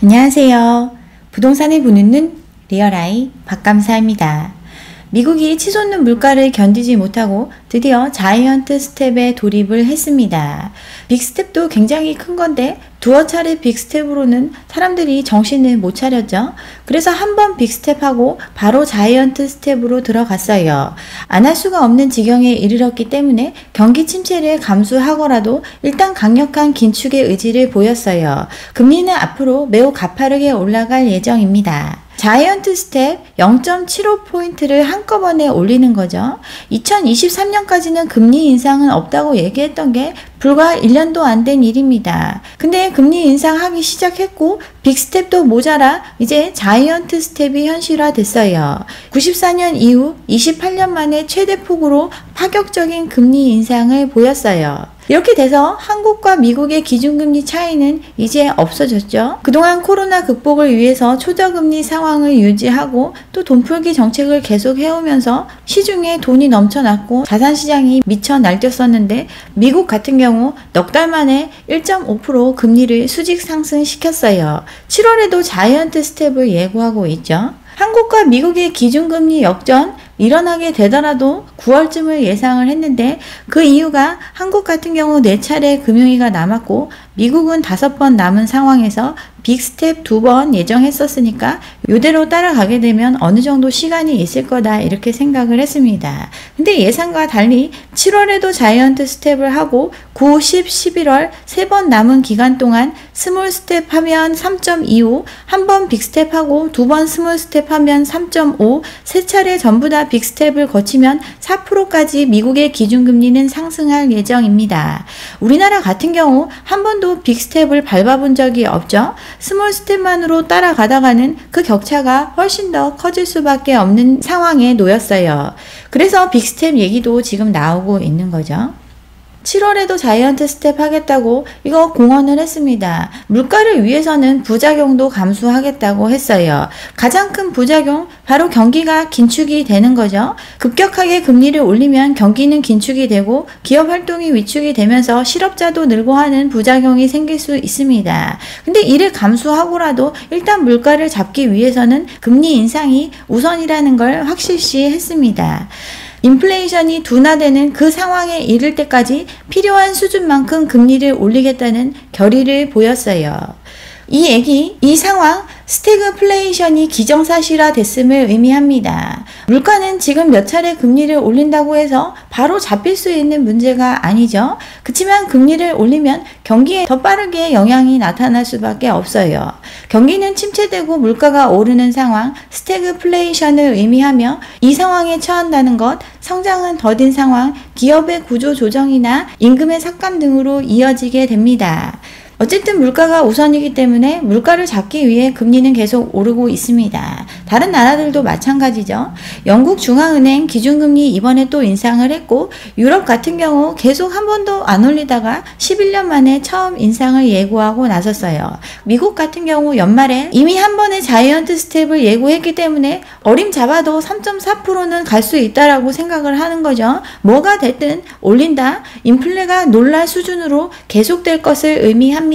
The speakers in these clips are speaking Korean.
안녕하세요. 부동산을 보는 눈 리얼아이 박감사입니다. 미국이 치솟는 물가를 견디지 못하고 드디어 자이언트 스텝에 돌입을 했습니다. 빅스텝도 굉장히 큰 건데 두어 차례 빅스텝으로는 사람들이 정신을 못 차렸죠. 그래서 한 번 빅스텝하고 바로 자이언트 스텝으로 들어갔어요. 안 할 수가 없는 지경에 이르렀기 때문에 경기 침체를 감수하고라도 일단 강력한 긴축의 의지를 보였어요. 금리는 앞으로 매우 가파르게 올라갈 예정입니다. 자이언트 스텝 0.75포인트를 한꺼번에 올리는 거죠. 2023년까지는 금리 인상은 없다고 얘기했던 게 불과 1년도 안 된 일입니다. 근데 금리 인상하기 시작했고 빅스텝도 모자라 이제 자이언트 스텝이 현실화됐어요. 94년 이후 28년 만에 최대폭으로 파격적인 금리 인상을 보였어요. 이렇게 돼서 한국과 미국의 기준금리 차이는 이제 없어졌죠. 그동안 코로나 극복을 위해서 초저금리 상황을 유지하고 또 돈풀기 정책을 계속 해오면서 시중에 돈이 넘쳐났고 자산시장이 미쳐 날뛰었었는데 미국 같은 경우 넉 달 만에 1.5% 금리를 수직 상승시켰어요. 7월에도 자이언트 스텝을 예고하고 있죠. 한국과 미국의 기준금리 역전 일어나게 되더라도 9월쯤을 예상을 했는데 그 이유가 한국 같은 경우 4차례 금융위가 남았고 미국은 5번 남은 상황에서 빅스텝 2번 예정했었으니까 이대로 따라가게 되면 어느 정도 시간이 있을 거다 이렇게 생각을 했습니다. 근데 예상과 달리 7월에도 자이언트 스텝을 하고 9, 10, 11월 3번 남은 기간 동안 스몰 스텝 하면 3.25, 한 번 빅스텝 하고 2번 스몰 스텝 하면 3.5, 3차례 전부 다 빅스텝을 거치면 4%까지 미국의 기준금리는 상승할 예정입니다. 우리나라 같은 경우 한 번도 빅스텝을 밟아본 적이 없죠. 스몰 스텝만으로 따라가다가는 그 격차가 훨씬 더 커질 수밖에 없는 상황에 놓였어요. 그래서 빅스텝 얘기도 지금 나오고 있는 거죠. 7월에도 자이언트 스텝 하겠다고 이거 공언을 했습니다. 물가를 위해서는 부작용도 감수하겠다고 했어요. 가장 큰 부작용 바로 경기가 긴축이 되는 거죠. 급격하게 금리를 올리면 경기는 긴축이 되고 기업 활동이 위축이 되면서 실업자도 늘고 하는 부작용이 생길 수 있습니다. 근데 이를 감수하고라도 일단 물가를 잡기 위해서는 금리 인상이 우선이라는 걸 확실시 했습니다. 인플레이션이 둔화되는 그 상황에 이를 때까지 필요한 수준만큼 금리를 올리겠다는 결의를 보였어요. 이 상황, 스태그플레이션이 기정사실화 됐음을 의미합니다. 물가는 지금 몇 차례 금리를 올린다고 해서 바로 잡힐 수 있는 문제가 아니죠. 그치만 금리를 올리면 경기에 더 빠르게 영향이 나타날 수밖에 없어요. 경기는 침체되고 물가가 오르는 상황, 스태그플레이션을 의미하며 이 상황에 처한다는 것, 성장은 더딘 상황, 기업의 구조 조정이나 임금의 삭감 등으로 이어지게 됩니다. 어쨌든 물가가 우선이기 때문에 물가를 잡기 위해 금리는 계속 오르고 있습니다. 다른 나라들도 마찬가지죠. 영국 중앙은행 기준금리 이번에 또 인상을 했고 유럽 같은 경우 계속 한 번도 안 올리다가 11년 만에 처음 인상을 예고하고 나섰어요. 미국 같은 경우 연말에 이미 한 번의 자이언트 스텝을 예고했기 때문에 어림잡아도 3.4%는 갈 수 있다라고 생각을 하는 거죠. 뭐가 됐든 올린다. 인플레가 놀랄 수준으로 계속될 것을 의미합니다.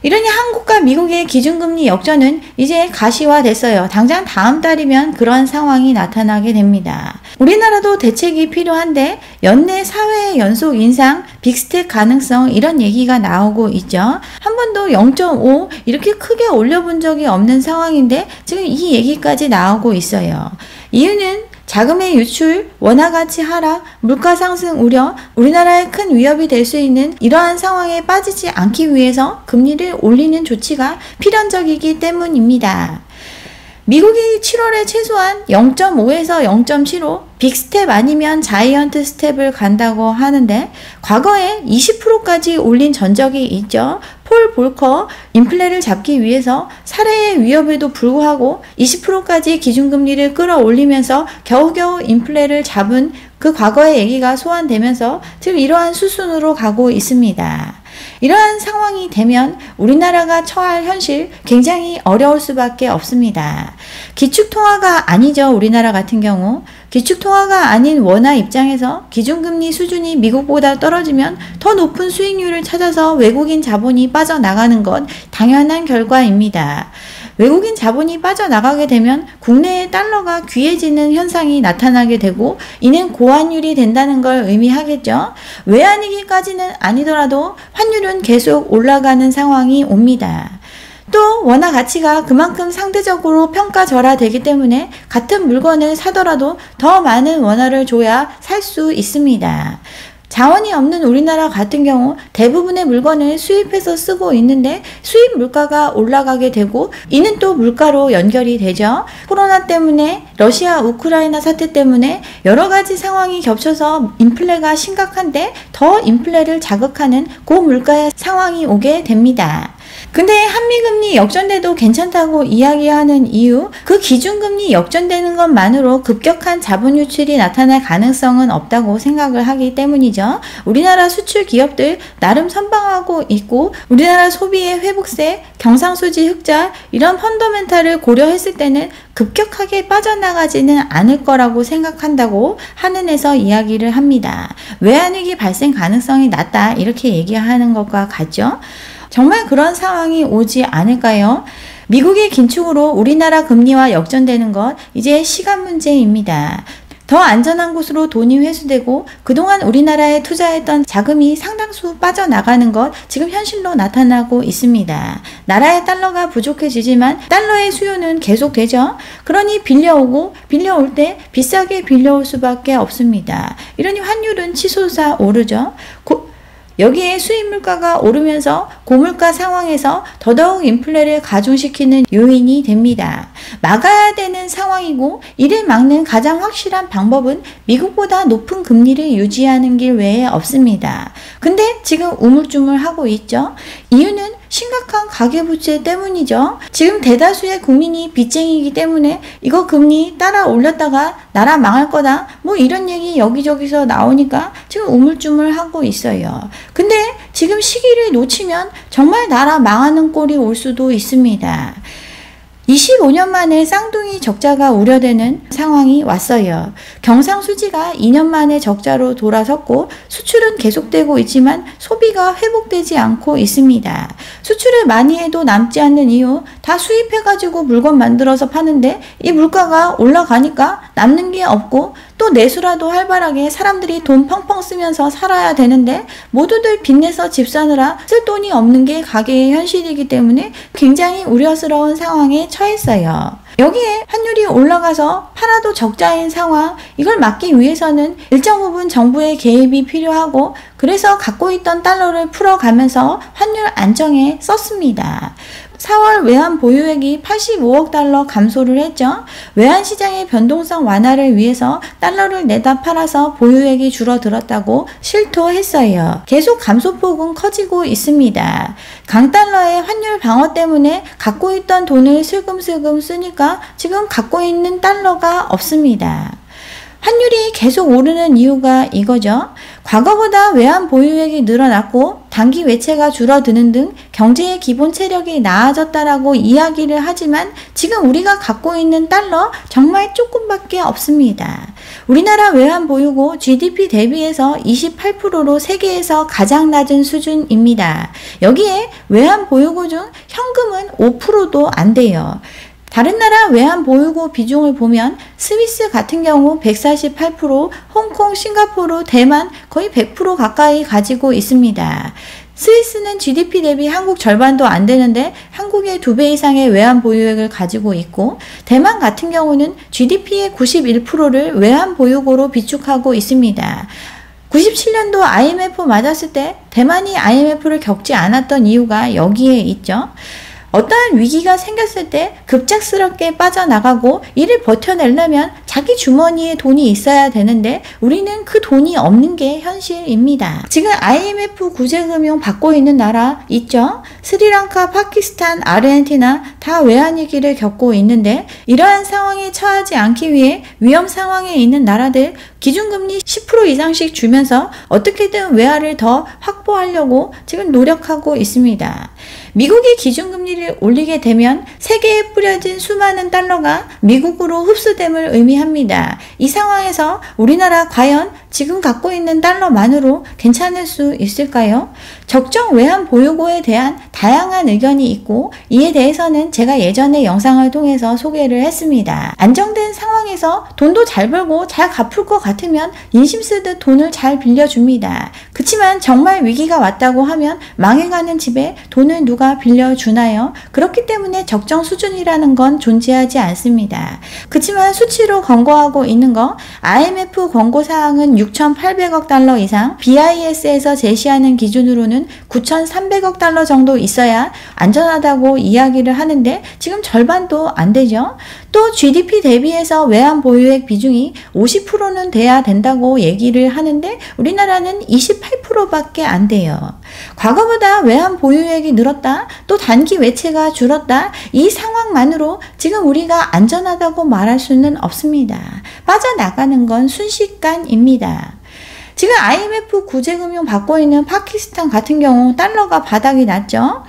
이러니 한국과 미국의 기준금리 역전은 이제 가시화됐어요. 당장 다음 달이면 그런 상황이 나타나게 됩니다. 우리나라도 대책이 필요한데 연내 4회 연속 인상, 빅스텝 가능성 이런 얘기가 나오고 있죠. 한 번도 0.5 이렇게 크게 올려본 적이 없는 상황인데 지금 이 얘기까지 나오고 있어요. 이유는 자금의 유출, 원화가치 하락, 물가 상승 우려, 우리나라에 큰 위협이 될 수 있는 이러한 상황에 빠지지 않기 위해서 금리를 올리는 조치가 필연적이기 때문입니다. 미국이 7월에 최소한 0.5에서 0.75 빅스텝 아니면 자이언트 스텝을 간다고 하는데 과거에 20%까지 올린 전적이 있죠. 폴 볼커 인플레를 잡기 위해서 살해의 위협에도 불구하고 20%까지 기준금리를 끌어올리면서 겨우겨우 인플레를 잡은 그 과거의 얘기가 소환되면서 지금 이러한 수순으로 가고 있습니다. 이러한 상황이 되면 우리나라가 처할 현실 굉장히 어려울 수밖에 없습니다. 기축통화가 아니죠. 우리나라 같은 경우 기축통화가 아닌 원화 입장에서 기준금리 수준이 미국보다 떨어지면 더 높은 수익률을 찾아서 외국인 자본이 빠져나가는 건 당연한 결과입니다. 외국인 자본이 빠져나가게 되면 국내의 달러가 귀해지는 현상이 나타나게 되고 이는 고환율이 된다는 걸 의미하겠죠. 외환위기까지는 아니더라도 환율은 계속 올라가는 상황이 옵니다. 또 원화 가치가 그만큼 상대적으로 평가절하되기 때문에 같은 물건을 사더라도 더 많은 원화를 줘야 살 수 있습니다. 자원이 없는 우리나라 같은 경우 대부분의 물건을 수입해서 쓰고 있는데 수입 물가가 올라가게 되고 이는 또 물가로 연결이 되죠. 코로나 때문에 러시아 우크라이나 사태 때문에 여러 가지 상황이 겹쳐서 인플레가 심각한데 더 인플레를 자극하는 고물가의 상황이 오게 됩니다. 근데 한미금리 역전돼도 괜찮다고 이야기하는 이유, 그 기준금리 역전되는 것만으로 급격한 자본 유출이 나타날 가능성은 없다고 생각을 하기 때문이죠. 우리나라 수출 기업들 나름 선방하고 있고 우리나라 소비의 회복세, 경상수지 흑자 이런 펀더멘탈을 고려했을 때는 급격하게 빠져나가지는 않을 거라고 생각한다고 한은에서 이야기를 합니다. 외환위기 발생 가능성이 낮다 이렇게 얘기하는 것과 같죠. 정말 그런 상황이 오지 않을까요? 미국의 긴축으로 우리나라 금리와 역전되는 것 이제 시간 문제입니다. 더 안전한 곳으로 돈이 회수되고 그동안 우리나라에 투자했던 자금이 상당수 빠져나가는 것 지금 현실로 나타나고 있습니다. 나라의 달러가 부족해지지만 달러의 수요는 계속되죠. 그러니 빌려올 때 비싸게 빌려올 수밖에 없습니다. 이러니 환율은 치솟아 오르죠. 여기에 수입 물가가 오르면서 고물가 상황에서 더더욱 인플레를 가중시키는 요인이 됩니다. 막아야 되는 상황이고 이를 막는 가장 확실한 방법은 미국보다 높은 금리를 유지하는 길 외에 없습니다. 근데 지금 우물쭈물하고 있죠. 이유는 심각한 가계부채 때문이죠. 지금 대다수의 국민이 빚쟁이이기 때문에 이거 금리 따라 올렸다가 나라 망할 거다 뭐 이런 얘기 여기저기서 나오니까 지금 우물쭈물하고 있어요. 근데 지금 시기를 놓치면 정말 나라 망하는 꼴이 올 수도 있습니다. 25년 만에 쌍둥이 적자가 우려되는 상황이 왔어요. 경상수지가 2년 만에 적자로 돌아섰고 수출은 계속되고 있지만 소비가 회복되지 않고 있습니다. 수출을 많이 해도 남지 않는 이유 다 수입해가지고 물건 만들어서 파는데 이 물가가 올라가니까 남는 게 없고 또 내수라도 활발하게 사람들이 돈 펑펑 쓰면서 살아야 되는데 모두들 빚내서 집 사느라 쓸 돈이 없는 게 가계의 현실이기 때문에 굉장히 우려스러운 상황에 처했어요. 여기에 환율이 올라가서 팔아도 적자인 상황, 이걸 막기 위해서는 일정 부분 정부의 개입이 필요하고 그래서 갖고 있던 달러를 풀어가면서 환율 안정에 썼습니다. 4월 외환 보유액이 85억 달러 감소를 했죠. 외환시장의 변동성 완화를 위해서 달러를 내다 팔아서 보유액이 줄어들었다고 실토했어요. 계속 감소폭은 커지고 있습니다. 강달러의 환율 방어 때문에 갖고 있던 돈을 슬금슬금 쓰니까 지금 갖고 있는 달러가 없습니다. 환율이 계속 오르는 이유가 이거죠. 과거보다 외환 보유액이 늘어났고 단기 외채가 줄어드는 등 경제의 기본 체력이 나아졌다라고 이야기를 하지만 지금 우리가 갖고 있는 달러 정말 조금밖에 없습니다. 우리나라 외환 보유고 GDP 대비해서 28%로 세계에서 가장 낮은 수준입니다. 여기에 외환 보유고 중 현금은 5%도 안 돼요. 다른 나라 외환 보유고 비중을 보면 스위스 같은 경우 148%, 홍콩, 싱가포르, 대만 거의 100% 가까이 가지고 있습니다. 스위스는 GDP 대비 한국 절반도 안 되는데 한국의 2배 이상의 외환 보유액을 가지고 있고 대만 같은 경우는 GDP의 91%를 외환 보유고로 비축하고 있습니다. 97년도 IMF 맞았을 때 대만이 IMF를 겪지 않았던 이유가 여기에 있죠. 어떠한 위기가 생겼을 때 급작스럽게 빠져나가고 이를 버텨내려면 자기 주머니에 돈이 있어야 되는데 우리는 그 돈이 없는 게 현실입니다. 지금 IMF 구제금융 받고 있는 나라 있죠? 스리랑카, 파키스탄, 아르헨티나 다 외환위기를 겪고 있는데 이러한 상황에 처하지 않기 위해 위험 상황에 있는 나라들 기준금리 10% 이상씩 주면서 어떻게든 외화를 더 확보하려고 지금 노력하고 있습니다. 미국이 기준금리를 올리게 되면 세계에 뿌려진 수많은 달러가 미국으로 흡수됨을 의미합니다. 이 상황에서 우리나라 과연 지금 갖고 있는 달러만으로 괜찮을 수 있을까요? 적정 외환 보유고에 대한 다양한 의견이 있고 이에 대해서는 제가 예전에 영상을 통해서 소개를 했습니다. 안정된 상황에서 돈도 잘 벌고 잘 갚을 것 같으면 인심 쓰듯 돈을 잘 빌려줍니다. 그치만 정말 위기가 왔다고 하면 망해가는 집에 돈을 누가 빌려주나요? 그렇기 때문에 적정 수준이라는 건 존재하지 않습니다. 그치만 수치로 권고하고 있는 거 IMF 권고사항은 6,800억 달러 이상, BIS에서 제시하는 기준으로는 9,300억 달러 정도 있어야 안전하다고 이야기를 하는데 지금 절반도 안 되죠. 또 GDP 대비해서 외환 보유액 비중이 50%는 돼야 된다고 얘기를 하는데 우리나라는 28%밖에 안 돼요. 과거보다 외환 보유액이 늘었다, 또 단기 외채가 줄었다, 이 상황만으로 지금 우리가 안전하다고 말할 수는 없습니다. 빠져나가는 건 순식간입니다. 지금 IMF 구제금융 받고 있는 파키스탄 같은 경우 달러가 바닥이 났죠.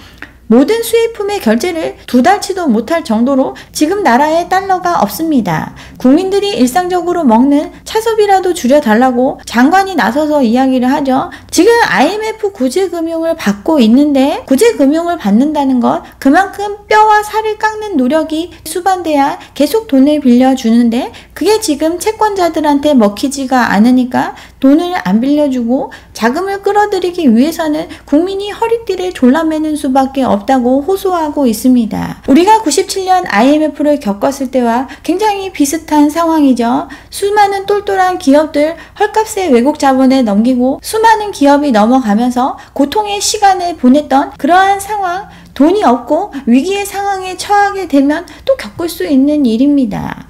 모든 수입품의 결제를 2달치도 못할 정도로 지금 나라에 달러가 없습니다. 국민들이 일상적으로 먹는 차섭이라도 줄여달라고 장관이 나서서 이야기를 하죠. 지금 IMF 구제금융을 받고 있는데 구제금융을 받는다는 것 그만큼 뼈와 살을 깎는 노력이 수반돼야 계속 돈을 빌려주는데 그게 지금 채권자들한테 먹히지가 않으니까 돈을 안 빌려주고 자금을 끌어들이기 위해서는 국민이 허리띠를 졸라매는 수밖에 없다고 호소하고 있습니다. 우리가 97년 IMF를 겪었을 때와 굉장히 비슷한 상황이죠. 수많은 똘똘한 기업들 헐값에 외국 자본에 넘기고 수많은 기업이 넘어가면서 고통의 시간을 보냈던 그러한 상황, 돈이 없고 위기의 상황에 처하게 되면 또 겪을 수 있는 일입니다.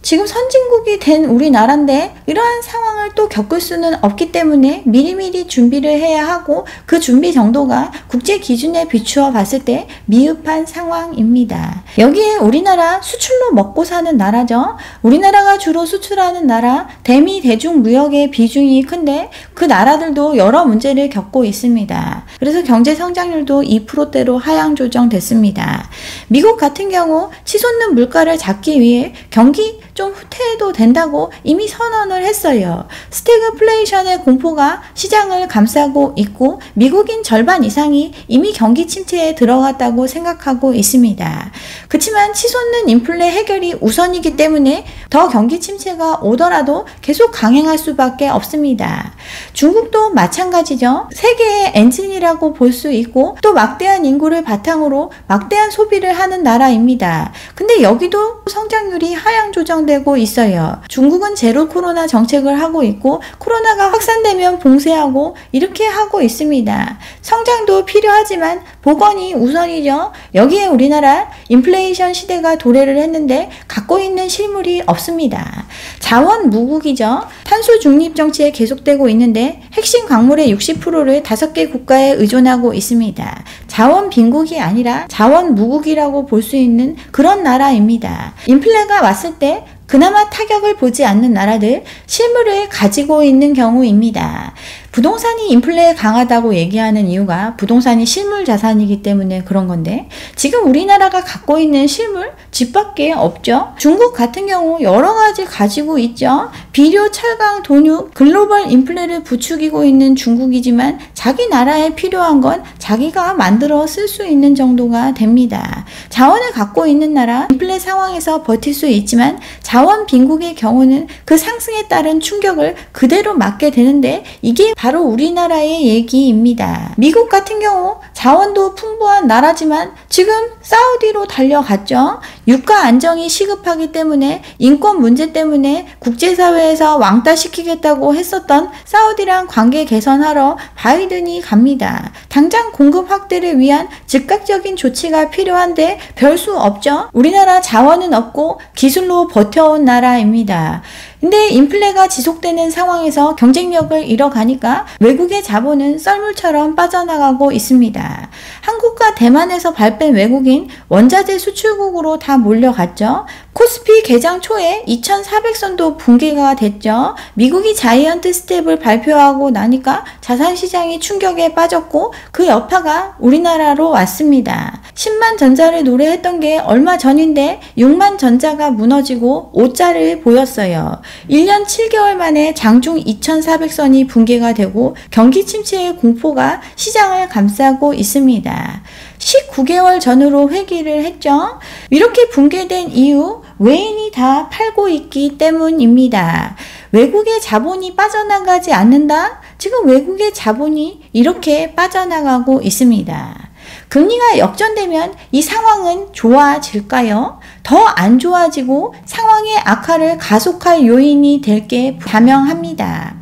지금 선진국이 된 우리나라인데 이러한 상황을 또 겪을 수는 없기 때문에 미리미리 준비를 해야 하고 그 준비 정도가 국제 기준에 비추어 봤을 때 미흡한 상황입니다. 여기에 우리나라 수출로 먹고 사는 나라죠. 우리나라가 주로 수출하는 나라, 대미 대중 무역의 비중이 큰데 그 나라들도 여러 문제를 겪고 있습니다. 그래서 경제 성장률도 2%대로 하향 조정됐습니다. 미국 같은 경우 치솟는 물가를 잡기 위해 경기 좀 후퇴해도 된다고 이미 선언을 했어요. 스태그플레이션의 공포가 시장을 감싸고 있고 미국인 절반 이상이 이미 경기 침체에 들어갔다고 생각하고 있습니다. 그렇지만 치솟는 인플레 해결이 우선이기 때문에 더 경기 침체가 오더라도 계속 강행할 수밖에 없습니다. 중국도 마찬가지죠. 세계의 엔진이라고 볼 수 있고 또 막대한 인구를 바탕으로 막대한 소비를 하는 나라입니다. 근데 여기도 성장률이 하향 조정되고 있어요. 중국은 제로 코로나 정책을 하고 있고 코로나가 확산되면 봉쇄하고 이렇게 하고 있습니다. 성장도 필요하지만 복원이 우선이죠. 여기에 우리나라 인플레이션 시대가 도래를 했는데 갖고 있는 실물이 없습니다. 자원 무국이죠. 탄소 중립 정치에 계속되고 있는데 핵심 광물의 60%를 5개 국가에 의존하고 있습니다. 자원 빈국이 아니라 자원 무국이라고 볼 수 있는 그런 나라입니다. 인플레가 왔을 때 그나마 타격을 보지 않는 나라들, 실물을 가지고 있는 경우입니다. 부동산이 인플레에 강하다고 얘기하는 이유가 부동산이 실물 자산이기 때문에 그런 건데 지금 우리나라가 갖고 있는 실물 집밖에 없죠. 중국 같은 경우 여러 가지 가지고 있죠. 비료, 철강, 돈유, 글로벌 인플레를 부추기고 있는 중국이지만 자기 나라에 필요한 건 자기가 만들어 쓸 수 있는 정도가 됩니다. 자원을 갖고 있는 나라, 인플레 상황에서 버틸 수 있지만 자원 빈국의 경우는 그 상승에 따른 충격을 그대로 맞게 되는데 이게 바로 우리나라의 얘기입니다. 미국 같은 경우 자원도 풍부한 나라지만 지금 사우디로 달려갔죠. 유가 안정이 시급하기 때문에 인권 문제 때문에 국제사회에서 왕따시키겠다고 했었던 사우디랑 관계 개선하러 바이든이 갑니다. 당장 공급 확대를 위한 즉각적인 조치가 필요한데 별 수 없죠. 우리나라 자원은 없고 기술로 버텨온 나라입니다. 근데 인플레가 지속되는 상황에서 경쟁력을 잃어가니까 외국의 자본은 썰물처럼 빠져나가고 있습니다. 한국과 대만에서 발뺀 외국인 원자재 수출국으로 다 몰려갔죠. 코스피 개장 초에 2400선도 붕괴가 됐죠. 미국이 자이언트 스텝을 발표하고 나니까 자산시장이 충격에 빠졌고 그 여파가 우리나라로 왔습니다. 10만 전자를 노래했던 게 얼마 전인데 6만 전자가 무너지고 5자를 보였어요. 1년 7개월 만에 장중 2400선이 붕괴가 되고 경기 침체의 공포가 시장을 감싸고 있습니다. 19개월 전으로 회귀를 했죠. 이렇게 붕괴된 이유 외인이 다 팔고 있기 때문입니다. 외국의 자본이 빠져나가지 않는다? 지금 외국의 자본이 이렇게 빠져나가고 있습니다. 금리가 역전되면 이 상황은 좋아질까요? 더 안 좋아지고 상황의 악화를 가속할 요인이 될 게 분명합니다.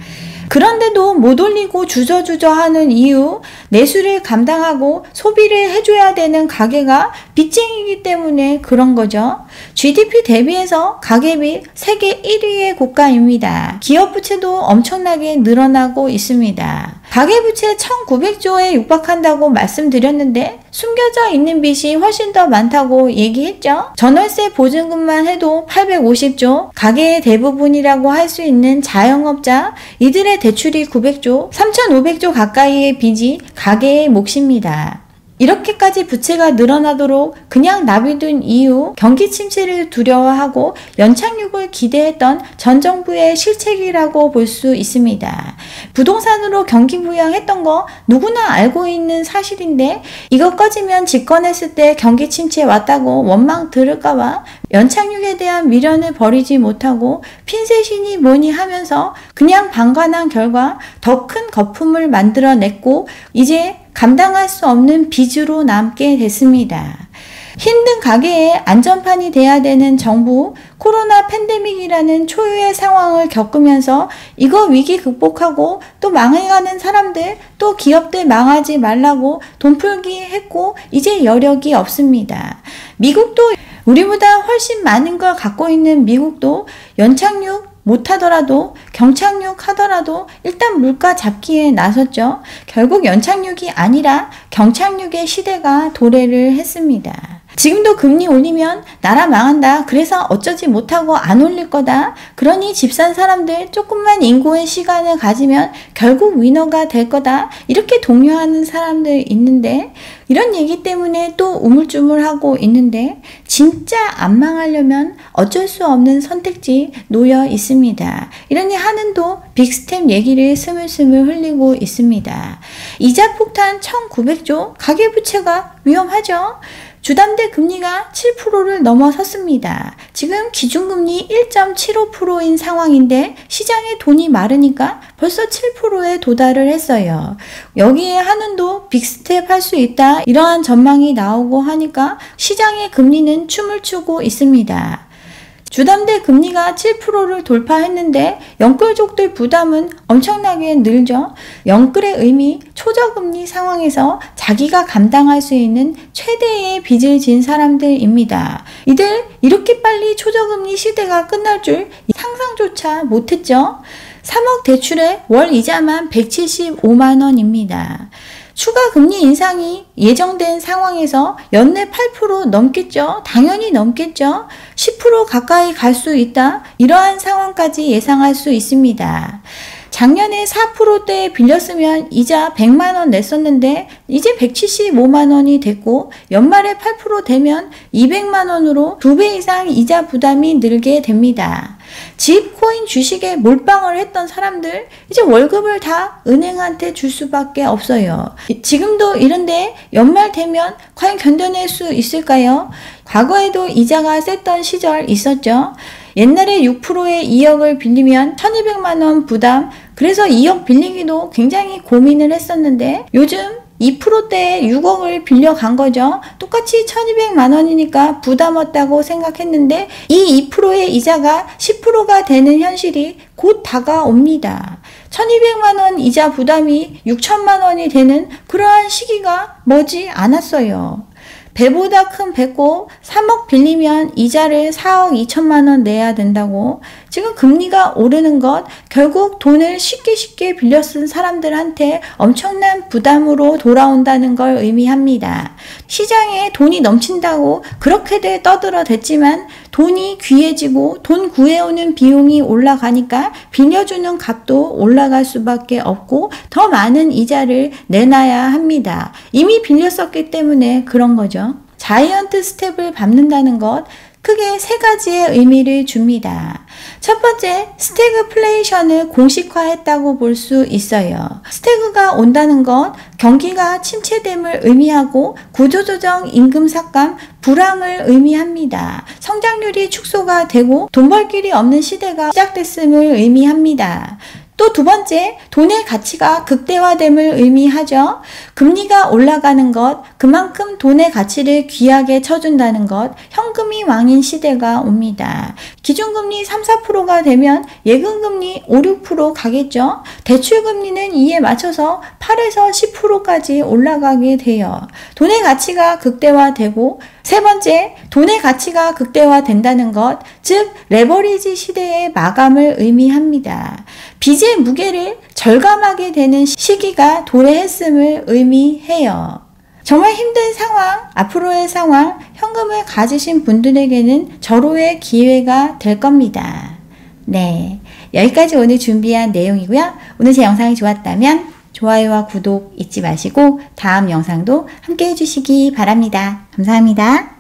그런데도 못 올리고 주저주저 하는 이유, 내수를 감당하고 소비를 해줘야 되는 가계가 빚쟁이기 때문에 그런 거죠. GDP 대비해서 가계비 세계 1위의 국가입니다. 기업부채도 엄청나게 늘어나고 있습니다. 가계부채 1900조에 육박한다고 말씀드렸는데 숨겨져 있는 빚이 훨씬 더 많다고 얘기했죠. 전월세 보증금만 해도 850조, 가계의 대부분이라고 할 수 있는 자영업자, 이들의 대출이 900조, 3500조 가까이의 빚이 가계의 몫입니다. 이렇게까지 부채가 늘어나도록 그냥 놔둔 이유, 경기 침체를 두려워하고 연착륙을 기대했던 전 정부의 실책이라고 볼 수 있습니다. 부동산으로 경기 부양했던 거 누구나 알고 있는 사실인데 이것 꺼지면 집권했을 때 경기 침체 왔다고 원망 들을까봐 연착륙에 대한 미련을 버리지 못하고 핀셋이니 뭐니 하면서 그냥 방관한 결과 더 큰 거품을 만들어냈고 이제 감당할 수 없는 빚으로 남게 됐습니다. 힘든 가계에 안전판이 돼야 되는 정부, 코로나 팬데믹이라는 초유의 상황을 겪으면서 이거 위기 극복하고 또 망해가는 사람들, 또 기업들 망하지 말라고 돈풀기 했고 이제 여력이 없습니다. 미국도 우리보다 훨씬 많은 걸 갖고 있는 미국도 연착륙 못하더라도 경착륙 하더라도 일단 물가 잡기에 나섰죠. 결국 연착륙이 아니라 경착륙의 시대가 도래를 했습니다. 지금도 금리 올리면 나라 망한다. 그래서 어쩌지 못하고 안 올릴 거다. 그러니 집 산 사람들 조금만 인고의 시간을 가지면 결국 위너가 될 거다. 이렇게 독려하는 사람들 있는데 이런 얘기 때문에 또 우물쭈물하고 있는데 진짜 안 망하려면 어쩔 수 없는 선택지 놓여 있습니다. 이러니 한은도 빅스텝 얘기를 스물스물 흘리고 있습니다. 이자 폭탄 1900조, 가계부채가 위험하죠. 주담대 금리가 7%를 넘어섰습니다. 지금 기준금리 1.75%인 상황인데 시장에 돈이 마르니까 벌써 7%에 도달을 했어요. 여기에 한은도 빅스텝 할 수 있다 이러한 전망이 나오고 하니까 시장의 금리는 춤을 추고 있습니다. 주담대 금리가 7%를 돌파했는데 영끌족들 부담은 엄청나게 늘죠. 영끌의 의미 초저금리 상황에서 자기가 감당할 수 있는 최대의 빚을 진 사람들입니다. 이들 이렇게 빨리 초저금리 시대가 끝날 줄 상상조차 못했죠. 3억 대출에 월 이자만 175만원입니다. 추가 금리 인상이 예정된 상황에서 연내 8% 넘겠죠. 당연히 넘겠죠. 10% 가까이 갈 수 있다. 이러한 상황까지 예상할 수 있습니다. 작년에 4%대에 빌렸으면 이자 100만원 냈었는데 이제 175만원이 됐고 연말에 8% 되면 200만원으로 2배 이상 이자 부담이 늘게 됩니다. 집, 코인, 주식에 몰빵을 했던 사람들 이제 월급을 다 은행한테 줄 수밖에 없어요. 지금도 이런데 연말 되면 과연 견뎌낼 수 있을까요? 과거에도 이자가 셌던 시절 있었죠. 옛날에 6%에 2억을 빌리면 1200만원 부담, 그래서 2억 빌리기도 굉장히 고민을 했었는데 요즘 2%대에 6억을 빌려간 거죠. 똑같이 1200만원이니까 부담 없다고 생각했는데 이 2%의 이자가 10%가 되는 현실이 곧 다가옵니다. 1200만원 이자 부담이 6000만원이 되는 그러한 시기가 머지 않았어요. 배보다 큰 배꼽 3억 빌리면 이자를 4억 2천만원 내야 된다고 지금 금리가 오르는 것, 결국 돈을 쉽게 빌려 쓴 사람들한테 엄청난 부담으로 돌아온다는 걸 의미합니다. 시장에 돈이 넘친다고 그렇게들 떠들어댔지만 돈이 귀해지고 돈 구해오는 비용이 올라가니까 빌려주는 값도 올라갈 수밖에 없고 더 많은 이자를 내놔야 합니다. 이미 빌렸었기 때문에 그런 거죠. 자이언트 스텝을 밟는다는 것, 크게 세 가지의 의미를 줍니다. 첫 번째, 스태그플레이션을 공식화했다고 볼 수 있어요. 스태그가 온다는 것, 경기가 침체됨을 의미하고 구조조정, 임금 삭감, 불황을 의미합니다. 성장률이 축소가 되고 돈 벌 길이 없는 시대가 시작됐음을 의미합니다. 또 두 번째, 돈의 가치가 극대화됨을 의미하죠. 금리가 올라가는 것, 그만큼 돈의 가치를 귀하게 쳐준다는 것, 현금이 왕인 시대가 옵니다. 기준금리 3, 4%가 되면 예금금리 5, 6% 가겠죠. 대출금리는 이에 맞춰서 8에서 10%까지 올라가게 돼요. 돈의 가치가 극대화되고, 세 번째, 돈의 가치가 극대화된다는 것, 즉 레버리지 시대의 마감을 의미합니다. 빚의 무게를 절감하게 되는 시기가 도래했음을 의미해요. 정말 힘든 상황, 앞으로의 상황, 현금을 가지신 분들에게는 절호의 기회가 될 겁니다. 네, 여기까지 오늘 준비한 내용이고요. 오늘 제 영상이 좋았다면 좋아요와 구독 잊지 마시고 다음 영상도 함께 해주시기 바랍니다. 감사합니다.